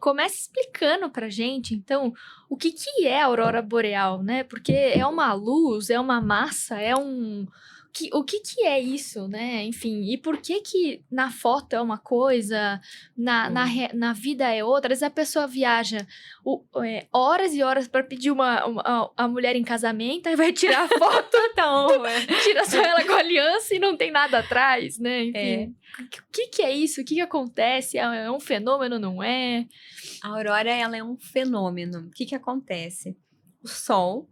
Começa explicando pra gente, então, o que que é a aurora boreal, né? Porque é uma luz, é uma massa, é um o que que é isso, né? Enfim, e por que que na foto é uma coisa, na vida é outra? Às vezes a pessoa viaja horas e horas para pedir a mulher em casamento, aí vai tirar a foto, Então, é. tira só ela com a aliança e não tem nada atrás, né? É. Enfim, o que que é isso? O que que acontece? É um fenômeno, não é? A aurora, ela é um fenômeno. O que que acontece? O Sol,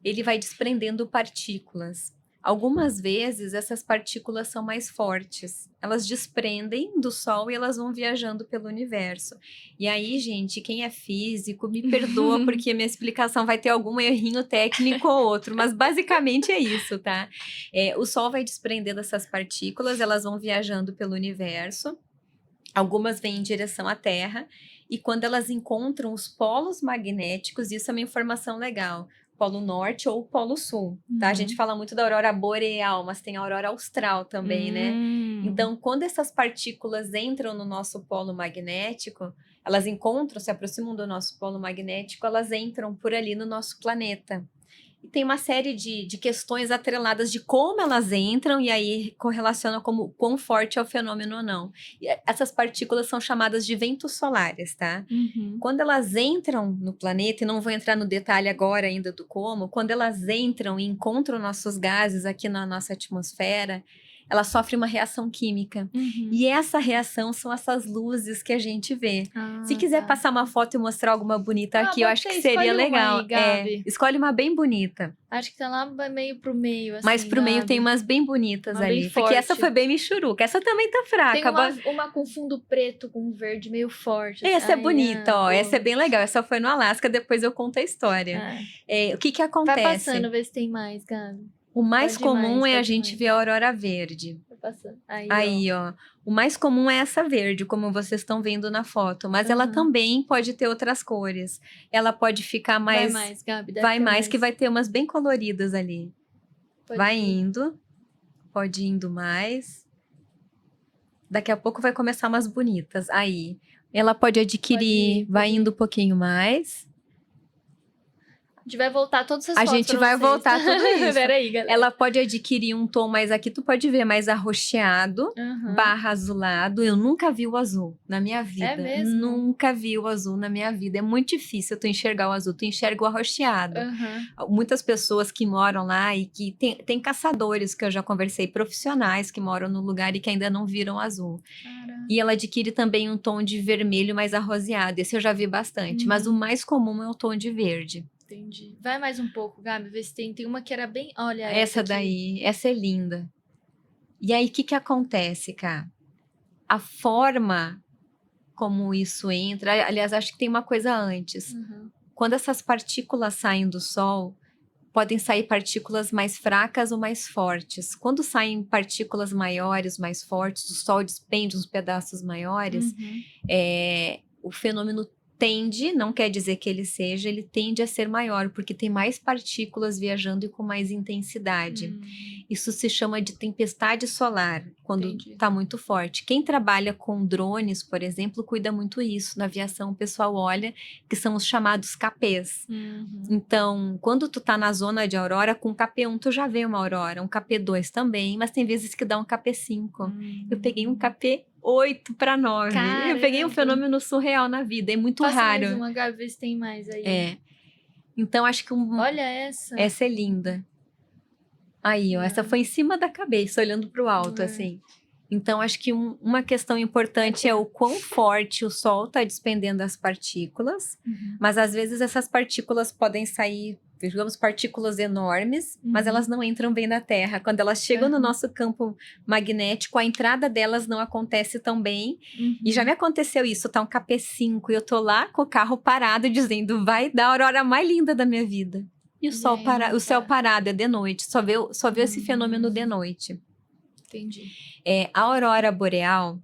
ele vai desprendendo partículas. Algumas vezes, essas partículas são mais fortes. Elas desprendem do Sol e elas vão viajando pelo universo. E aí, gente, quem é físico, me perdoa, porque a minha explicação vai ter algum errinho técnico ou outro, mas basicamente é isso, tá? O Sol vai desprendendo essas partículas, elas vão viajando pelo universo. Algumas vêm em direção à Terra, e quando elas encontram os polos magnéticos, isso é uma informação legal, Polo Norte ou Polo Sul, tá? A gente fala muito da aurora boreal, mas tem a aurora austral também, né? Então, quando essas partículas entram no nosso polo magnético, elas encontram, se aproximam do nosso polo magnético, elas entram por ali no nosso planeta. E tem uma série de questões atreladas de como elas entram e aí correlaciona como quão forte é o fenômeno ou não. E essas partículas são chamadas de ventos solares, tá? Quando elas entram no planeta, e não vou entrar no detalhe agora ainda do como, quando elas entram e encontram nossos gases aqui na nossa atmosfera, ela sofre uma reação química. E essa reação são essas luzes que a gente vê. Se quiser passar uma foto e mostrar alguma bonita aqui, eu acho que seria legal. Aí, Gabi. Escolhe uma bem bonita. Acho que tá lá meio pro meio, assim, Mas pro meio Gabi. tem umas bem bonitas Uma ali. bem Porque essa forte. foi bem michuruca. Essa também tá fraca. Tem uma com fundo preto com verde meio forte. Essa é bonita, ó. Essa é bem legal. Essa foi no Alasca, depois eu conto a história. O que acontece? Vai passando, ver se tem mais, Gabi. O mais Pode comum mais, é a pode gente mais. ver a aurora verde. Vai passando. Aí, ó. O mais comum é essa verde, como vocês estão vendo na foto. Mas ela também pode ter outras cores. Ela pode ficar mais... Vai mais, Gabi. Vai mais, que vai ter umas bem coloridas ali. Vai indo. Pode ir indo mais. Daqui a pouco vai começar umas bonitas. Aí, ela pode adquirir... Vai indo um pouquinho mais. A gente vai voltar todas essas A fotos gente pra vai vocês. voltar tudo isso. Peraí, galera. Ela pode adquirir um tom mais aqui, tu pode ver mais arroxeado, barra azulado. Eu nunca vi o azul na minha vida. É mesmo? Nunca vi o azul na minha vida. É muito difícil tu enxergar o azul, tu enxerga o arroxeado. Muitas pessoas que moram lá e que tem caçadores que eu já conversei, profissionais que moram no lugar e que ainda não viram azul. Caramba. E ela adquire também um tom de vermelho mais arroseado. Esse eu já vi bastante, mas o mais comum é o tom de verde. Entendi. Vai mais um pouco, Gabi, vê se tem uma que era bem... Olha essa daí, essa é linda. E aí, o que acontece, Cá? A forma como isso entra... Aliás, acho que tem uma coisa antes. Quando essas partículas saem do Sol, podem sair partículas mais fracas ou mais fortes. Quando saem partículas maiores, mais fortes, o Sol despende uns pedaços maiores, o fenômeno tende, não quer dizer que ele tende a ser maior, porque tem mais partículas viajando e com mais intensidade. Isso se chama de tempestade solar, quando está muito forte. Quem trabalha com drones, por exemplo, cuida muito isso. Na aviação, o pessoal olha, que são os chamados KPs. Então, quando tu tá na zona de aurora, com KP1 tu já vê uma aurora, um KP2 também, mas tem vezes que dá um KP5. Eu peguei um KP 8 para 9. Caramba. Eu peguei um fenômeno surreal na vida, é muito raro. Mais uma, Gabi, vê se tem mais aí. Então acho que Olha essa. Essa é linda. Aí, ó, essa foi em cima da cabeça, olhando para o alto, assim. Então acho que uma questão importante é o quão forte o Sol está despendendo as partículas, mas às vezes essas partículas podem sair, digamos, partículas enormes, mas elas não entram bem na Terra. Quando elas chegam no nosso campo magnético, a entrada delas não acontece tão bem. E já me aconteceu isso, tá um KP5 e eu tô lá com o carro parado dizendo, vai dar a aurora mais linda da minha vida. E o céu parado, é de noite, só vê esse fenômeno de noite. Entendi. A aurora boreal,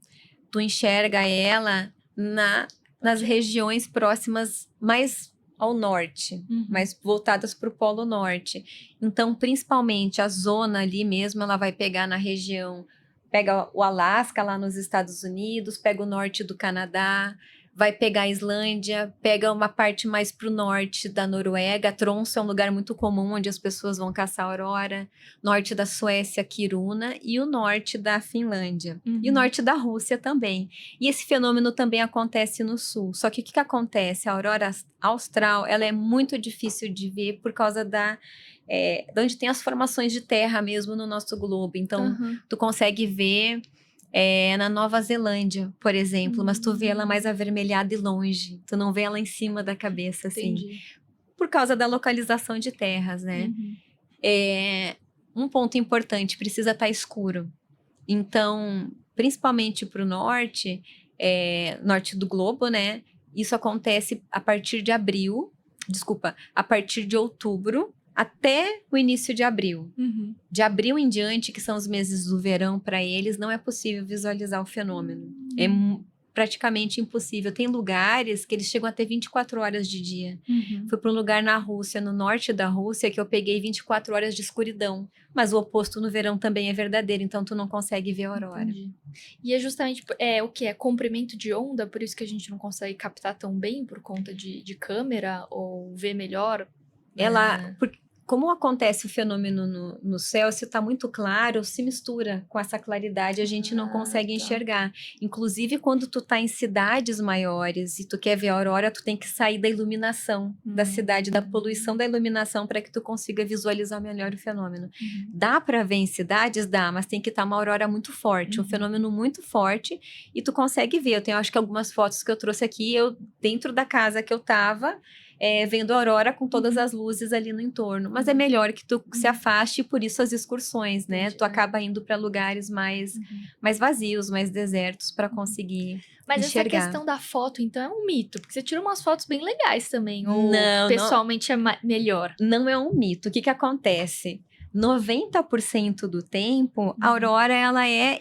tu enxerga ela nas regiões próximas mais ao norte, mais voltadas para o Polo Norte. Então, principalmente, a zona ali mesmo, ela vai pegar na região, pega o Alasca lá nos Estados Unidos, pega o norte do Canadá, vai pegar a Islândia, pega uma parte mais para o norte da Noruega. Tromsø é um lugar muito comum onde as pessoas vão caçar aurora. Norte da Suécia, Kiruna, e o norte da Finlândia. E o norte da Rússia também. E esse fenômeno também acontece no sul. Só que o que acontece? A aurora austral, ela é muito difícil de ver por causa de onde tem as formações de terra mesmo no nosso globo. Então, tu consegue ver na Nova Zelândia, por exemplo, mas tu vê ela mais avermelhada e longe. Tu não vê ela em cima da cabeça, assim. Entendi. Por causa da localização de terras, né? Um ponto importante, precisa estar escuro. Então, principalmente para o norte, norte do globo, né? Isso acontece a partir de a partir de outubro até o início de abril. De abril em diante, que são os meses do verão para eles, não é possível visualizar o fenômeno. É praticamente impossível. Tem lugares que eles chegam a ter 24 horas de dia. Fui para um lugar na Rússia, no norte da Rússia, que eu peguei 24 horas de escuridão. Mas o oposto no verão também é verdadeiro, então tu não consegue ver a aurora. Entendi. E é justamente o que? É comprimento de onda, por isso que a gente não consegue captar tão bem por conta de câmera ou ver melhor? Como acontece o fenômeno no céu, se está muito claro, se mistura com essa claridade, a gente não consegue enxergar. Inclusive, quando tu tá em cidades maiores e tu quer ver a aurora, tu tem que sair da iluminação da cidade, da poluição da iluminação, para que tu consiga visualizar melhor o fenômeno. Dá para ver em cidades? Dá, mas tem que estar uma aurora muito forte, um fenômeno muito forte, e tu consegue ver. Eu tenho, acho que algumas fotos que eu trouxe aqui, dentro da casa que eu tava, vendo a aurora com todas as luzes ali no entorno. Mas é melhor que tu se afaste, por isso as excursões, né? Entendi. Tu acaba indo para lugares mais vazios, mais desertos, para conseguir Mas enxergar. essa questão da foto, então, é um mito. Porque você tira umas fotos bem legais também. Ou Não, pessoalmente é melhor? Não é um mito. O que acontece? 90% do tempo, a aurora,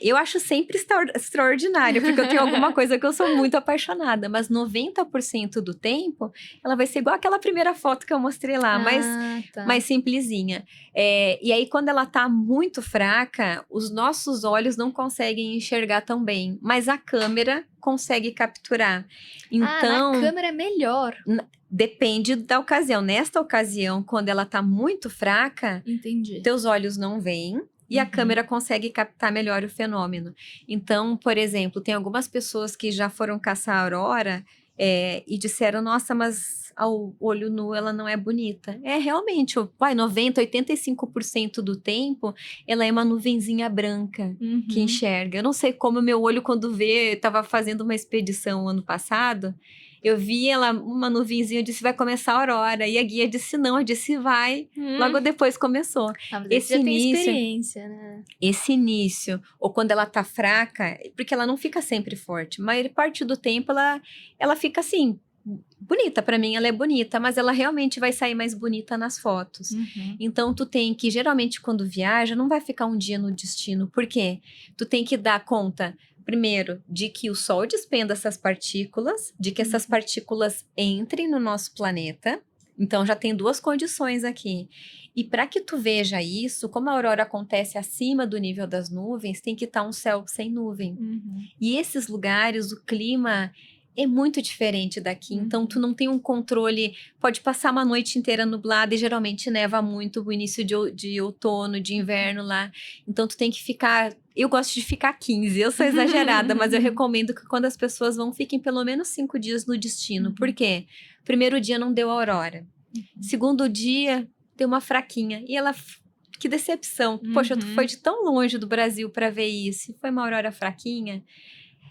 eu acho sempre extraordinária, porque eu tenho alguma coisa que eu sou muito apaixonada, mas 90% do tempo, ela vai ser igual aquela primeira foto que eu mostrei lá, mais simplesinha. E aí, quando ela tá muito fraca, os nossos olhos não conseguem enxergar tão bem, mas a câmera consegue capturar. Então, na câmera é melhor. Depende da ocasião. Nesta ocasião, quando ela tá muito fraca, Entendi. Teus olhos não veem e a câmera consegue captar melhor o fenômeno. Então, por exemplo, tem algumas pessoas que já foram caçar a aurora e disseram, nossa, mas ao olho nu ela não é bonita. Realmente, 90, 85% do tempo, ela é uma nuvenzinha branca que enxerga. Eu não sei como o meu olho, quando vê, estava fazendo uma expedição ano passado, eu vi uma nuvenzinha, eu disse, vai começar a aurora. E a guia disse, não, eu disse, vai. Logo depois começou. Mas esse já tem experiência, né? Esse início, ou quando ela tá fraca, porque ela não fica sempre forte. A maior parte do tempo, ela fica assim, bonita. Para mim, ela é bonita, mas ela realmente vai sair mais bonita nas fotos. Então, tu tem que, geralmente, quando viaja, não vai ficar um dia no destino. Por quê? Tu tem que dar conta, primeiro, de que o Sol despenda essas partículas, de que essas partículas entrem no nosso planeta. Então, já tem duas condições aqui. E para que tu veja isso, como a aurora acontece acima do nível das nuvens, tem que estar um céu sem nuvem. E esses lugares, o clima é muito diferente daqui. Então, tu não tem um controle. Pode passar uma noite inteira nublada e geralmente neva muito no início de outono, de inverno lá. Então, tu tem que ficar... Eu gosto de ficar 15, eu sou exagerada, mas eu recomendo que quando as pessoas vão, fiquem pelo menos 5 dias no destino. Por quê? Primeiro dia não deu aurora. Segundo dia, deu uma fraquinha. E ela... Que decepção. Poxa, tu foi de tão longe do Brasil para ver isso. Foi uma aurora fraquinha.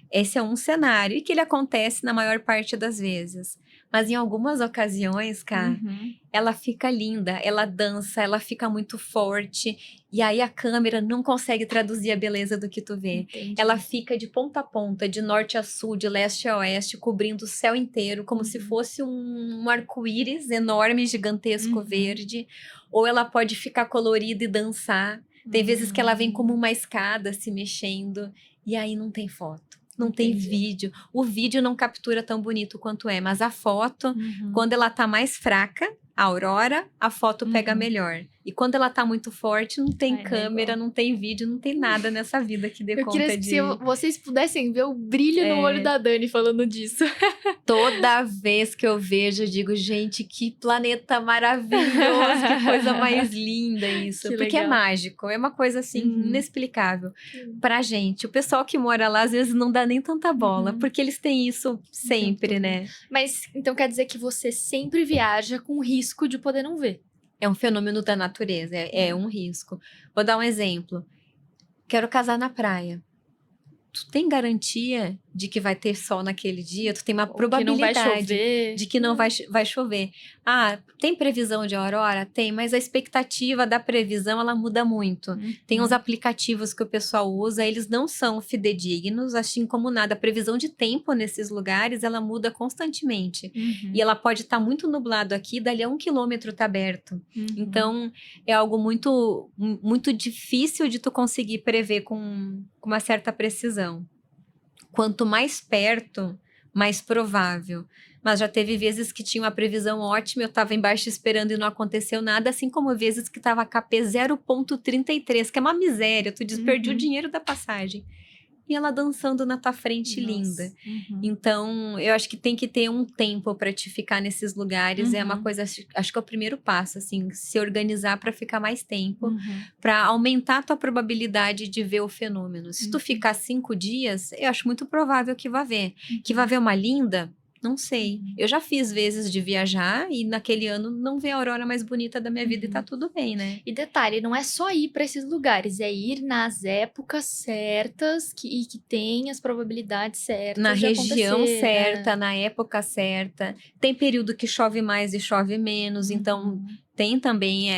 Esse é um cenário, e que ele acontece na maior parte das vezes. Mas em algumas ocasiões, cara, ela fica linda, ela dança, ela fica muito forte. E aí a câmera não consegue traduzir a beleza do que tu vê. Entendi. Ela fica de ponta a ponta, de norte a sul, de leste a oeste, cobrindo o céu inteiro, como se fosse um arco-íris enorme, gigantesco, verde. Ou ela pode ficar colorida e dançar. Tem vezes que ela vem como uma escada se mexendo. E aí não tem foto. Não tem vídeo. O vídeo não captura tão bonito quanto mas a foto, quando ela tá mais fraca, a aurora, a foto pega Uhum. melhor. E quando ela tá muito forte, não tem Não é câmera, igual. não tem vídeo, não tem nada nessa vida que dê Eu queria conta que se de... vocês pudessem ver o brilho no olho É, da Dani falando disso. toda vez que eu vejo, eu digo, gente, que planeta maravilhoso, que coisa mais linda isso. Que Porque é legal. mágico, é uma coisa assim, Uhum. inexplicável pra gente. O pessoal que mora lá, às vezes, não dá nem tanta bola, Uhum. porque eles têm isso sempre, todo. né? Mas então quer dizer que você sempre viaja com risco de poder não ver. É um fenômeno da natureza, é um risco. Vou dar um exemplo. Quero casar na praia. Tu tem garantia de que vai ter sol naquele dia? Tu tem uma Ou que não vai probabilidade chover. de que não vai chover. Ah, tem previsão de aurora? Tem, mas a expectativa da previsão, ela muda muito. Tem uns aplicativos que o pessoal usa, eles não são fidedignos, assim como nada. A previsão de tempo nesses lugares, ela muda constantemente. Uhum. E ela pode estar muito nublado aqui, dali a 1 quilômetro tá aberto. Uhum. Então, é algo muito, muito difícil de tu conseguir prever com uma certa precisão. Quanto mais perto, mais provável. Mas já teve vezes que tinha uma previsão ótima, eu estava embaixo esperando e não aconteceu nada, assim como vezes que estava KP 0,33, que é uma miséria, tu diz, perdi o Uhum. dinheiro da passagem. E ela dançando na tua frente, Nossa. linda. Uhum. Então, eu acho que tem que ter um tempo para te ficar nesses lugares. É uma Uhum. coisa, acho que é o primeiro passo, assim, se organizar para ficar mais tempo, Uhum. para aumentar a tua probabilidade de ver o fenômeno. Se tu Uhum. ficar 5 dias, eu acho muito provável que vá ver. Que Uhum. vá ver uma linda? Não sei. Uhum. Eu já fiz vezes de viajar e naquele ano não ver a aurora mais bonita da minha vida e tá Uhum. tudo bem, né? E detalhe, não é só ir para esses lugares, é ir nas épocas certas e que tem as probabilidades certas Na de região acontecer. certa, na época certa. Tem período que chove mais e chove menos, então Uhum. tem também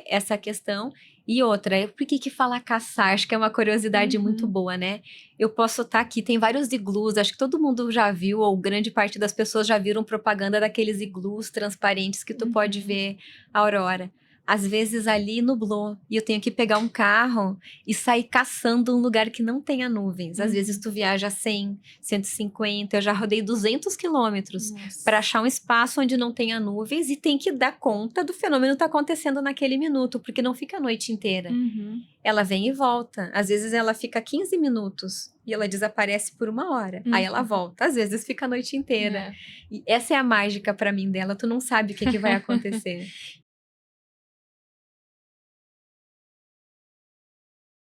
essa questão. E outra, por que falar caçar? Acho que é uma curiosidade muito Uhum. boa, né? Eu posso estar aqui, tem vários iglus, acho que todo mundo já viu, ou grande parte das pessoas já viram propaganda daqueles iglus transparentes que tu pode Uhum. ver a aurora. Às vezes ali nublou e eu tenho que pegar um carro e sair caçando um lugar que não tenha nuvens. Às vezes tu viaja 100, 150, eu já rodei 200 quilômetros Nossa. para achar um espaço onde não tenha nuvens e tem que dar conta do fenômeno tá acontecendo naquele minuto, porque não fica a noite inteira. Uhum. Ela vem e volta. Às vezes ela fica 15 minutos e ela desaparece por 1 hora. Aí ela Uhum. volta. Às vezes fica a noite inteira. É. E essa é a mágica para mim dela. Tu não sabe o que vai acontecer.